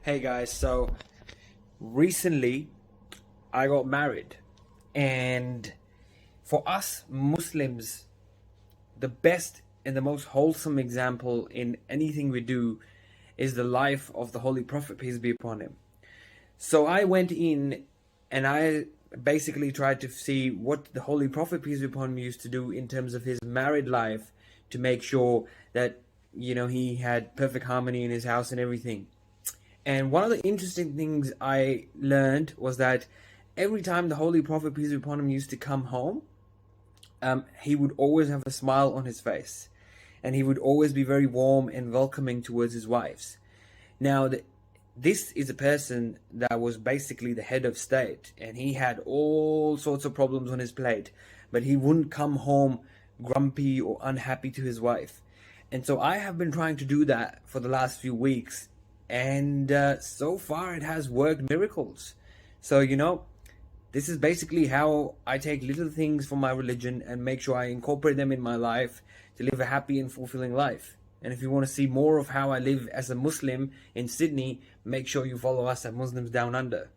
Hey guys, so recently I got married, and for us Muslims, the best and the most wholesome example in anything we do is the life of the Holy Prophet, peace be upon him. So I went in and I basically tried to see what the Holy Prophet, peace be upon him, used to do in terms of his married life to make sure that he had perfect harmony in his house and everything. And one of the interesting things I learned was that every time the Holy Prophet, peace be upon him, used to come home, he would always have a smile on his face. And he would always be very warm and welcoming towards his wives. Now, this is a person that was basically the head of state, and he had all sorts of problems on his plate, but he wouldn't come home grumpy or unhappy to his wife. And so I have been trying to do that for the last few weeks, and so far it has worked miracles. So, this is basically how I take little things from my religion and make sure I incorporate them in my life to live a happy and fulfilling life. And if you want to see more of how I live as a Muslim in Sydney, make sure you follow us at Muslims Down Under.